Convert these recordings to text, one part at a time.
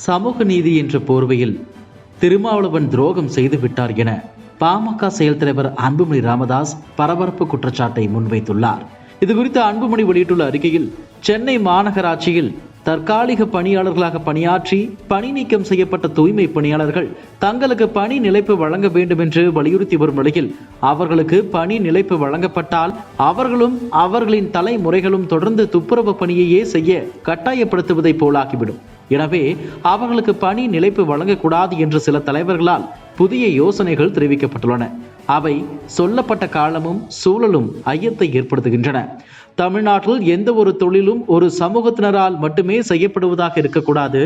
சமூக நீதி என்ற போர்வையில் திருமாவளவன் துரோகம் செய்துவிட்டார் என பாமக செயல் தலைவர் அன்புமணி ராமதாஸ் பரபரப்பு குற்றச்சாட்டை முன்வைத்துள்ளார். இதுகுறித்து அன்புமணி வெளியிட்டுள்ள அறிக்கையில், சென்னை மாநகராட்சியில் தற்காலிக பணியாளர்களாக பணியாற்றி பணி நீக்கம் செய்யப்பட்ட தூய்மை பணியாளர்கள் தங்களுக்கு பணி நிலைப்பு வழங்க வேண்டும் என்று வலியுறுத்தி வரும் நிலையில், அவர்களுக்கு பணி நிலைப்பு வழங்கப்பட்டால் அவர்களும் அவர்களின் தலைமுறைகளும் தொடர்ந்து துப்புரவு பணியையே செய்ய கட்டாயப்படுத்துவதை போலாகிவிடும். எனவே அவர்களுக்கு பணி நிலைப்பு வழங்கக்கூடாது என்று சில தலைவர்களால் புதிய யோசனைகள் தெரிவிக்கப்பட்டுள்ளன. அவை சொல்லப்பட்ட காலமும் சூழலும் ஐயத்தை ஏற்படுத்துகின்றன. தமிழ்நாட்டில் எந்த ஒரு தொழிலும் ஒரு சமூகத்தினரால் மட்டுமே செய்யப்படுவதாக இருக்கக்கூடாது.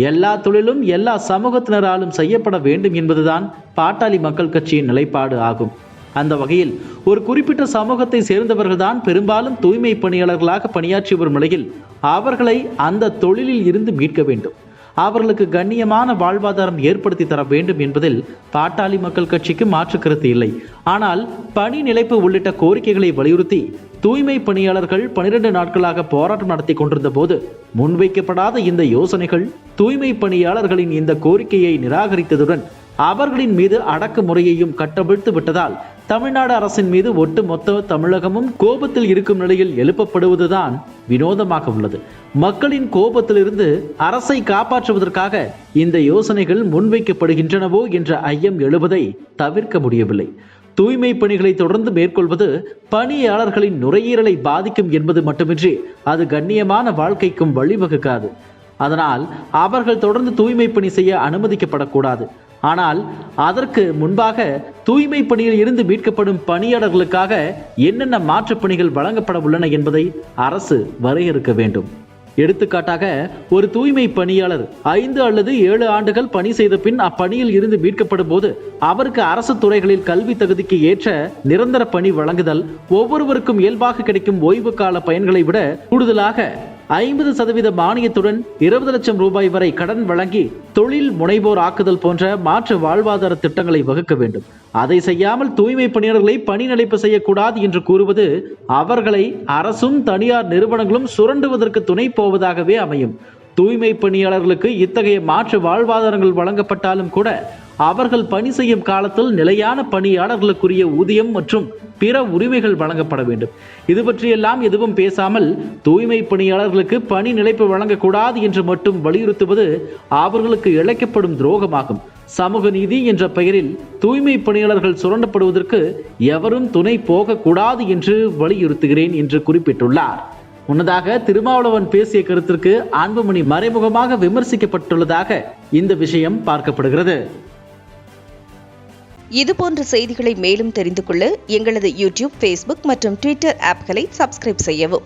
எல்லா தொழிலும் எல்லா சமூகத்தினராலும் செய்யப்பட வேண்டும் என்பதுதான் பாட்டாளி மக்கள் கட்சியின் நிலைப்பாடு ஆகும். அந்த வகையில் ஒரு குறிப்பிட்ட சமூகத்தை சேர்ந்தவர்கள்தான் பெரும்பாலும் தூய்மை பணியாளர்களாக பணியாற்றி வரும் நிலையில் அவர்களை அந்த தொழிலில் இருந்து மீட்க வேண்டும், அவர்களுக்கு கண்ணியமான வாழ்வாதாரம் ஏற்படுத்தி தர வேண்டும் என்பதில் பாட்டாளி மக்கள் கட்சிக்கு மாற்று கருத்து இல்லை. ஆனால் பணி நிலைப்பு உள்ளிட்ட கோரிக்கைகளை வலியுறுத்தி தூய்மை பணியாளர்கள் 12 நாட்களாக போராட்டம் நடத்தி கொண்டிருந்த போது முன்வைக்கப்படாத இந்த யோசனைகள் தூய்மை பணியாளர்களின் இந்த கோரிக்கையை நிராகரித்ததுடன் அவர்களின் மீது அடக்குமுறையையும் கட்டவிழ்த்து விட்டதால் தமிழ்நாடு அரசின் மீது ஒட்டுமொத்த தமிழகமும் கோபத்தில் இருக்கும் நிலையில் எழுப்பப்படுவதுதான் வினோதமாக உள்ளது. மக்களின் கோபத்திலிருந்து அரசை காப்பாற்றுவதற்காக இந்த யோசனைகள் முன்வைக்கப்படுகின்றனவோ என்ற ஐயம் எழுவதை தவிர்க்க முடியவில்லை. தூய்மை பணிகளை தொடர்ந்து மேற்கொள்வது பணியாளர்களின் நுரையீரலை பாதிக்கும் என்பது மட்டுமின்றி அது கண்ணியமான வாழ்க்கைக்கும் வழிவகுக்காது. அதனால் அவர்கள் தொடர்ந்து தூய்மை பணி செய்ய அனுமதிக்கப்படக்கூடாது. ஆனால் அதற்கு முன்பாக தூய்மை பணியில் இருந்து மீட்கப்படும் பணியாளர்களுக்காக என்னென்ன மாற்றுப் பணிகள் வழங்கப்பட உள்ளன என்பதை அரசு வரையறுக்க வேண்டும். எடுத்துக்காட்டாக, ஒரு தூய்மை பணியாளர் 5 அல்லது 7 ஆண்டுகள் பணி செய்த பின் அப்பணியில் இருந்து மீட்கப்படும் போது அவருக்கு அரசு துறைகளில் கல்வி தகுதிக்கு ஏற்ற நிரந்தர பணி வழங்குதல், ஒவ்வொருவருக்கும் இயல்பாக கிடைக்கும் ஓய்வு கால பயன்களை விட கூடுதலாக 50% மானியத்துடன் 20 லட்சம் ரூபாய் வரை கடன் வழங்கி தொழில் முனைவோர் ஆக்குதல் போன்ற மாற்று வாழ்வாதார திட்டங்களை வகுக்க வேண்டும். அதை செய்யாமல் தூய்மை பணியாளர்களை பணி நிலைப்பு செய்யக்கூடாது என்று கூறுவது அவர்களை அரசும் தனியார் நிறுவனங்களும் சுரண்டுவதற்கு துணை போவதாகவே அமையும். தூய்மை பணியாளர்களுக்கு இத்தகைய மாற்று வாழ்வாதாரங்கள் வழங்கப்பட்டாலும் கூட அவர்கள் பணி செய்யும் காலத்தில் நிலையான பணியாளர்களுக்குரிய ஊதியம் மற்றும் பிற உரிமைகள் வழங்கப்பட வேண்டும். இது பற்றியெல்லாம் எதுவும் பேசாமல் தூய்மை பணியாளர்களுக்கு பணி நிலைப்பு வழங்கக்கூடாது என்று மட்டும் வலியுறுத்துவது அவர்களுக்கு இழைக்கப்படும் துரோகமாகும். சமூக நீதி என்ற பெயரில் தூய்மை பணியாளர்கள் சுரண்டப்படுவதற்கு எவரும் துணை போகக்கூடாது என்று வலியுறுத்துகிறேன் என்று குறிப்பிட்டுள்ளார். முன்னதாக திருமாவளவன் பேசிய கருத்திற்கு அன்புமணி மறைமுகமாக விமர்சிக்கப்பட்டுள்ளதாக இந்த விஷயம் பார்க்கப்படுகிறது. இதுபோன்ற செய்திகளை மேலும் தெரிந்து கொள்ள எங்களது யூடியூப், ஃபேஸ்புக் மற்றும் ட்விட்டர் ஆப்களை சப்ஸ்கிரைப் செய்யவும்.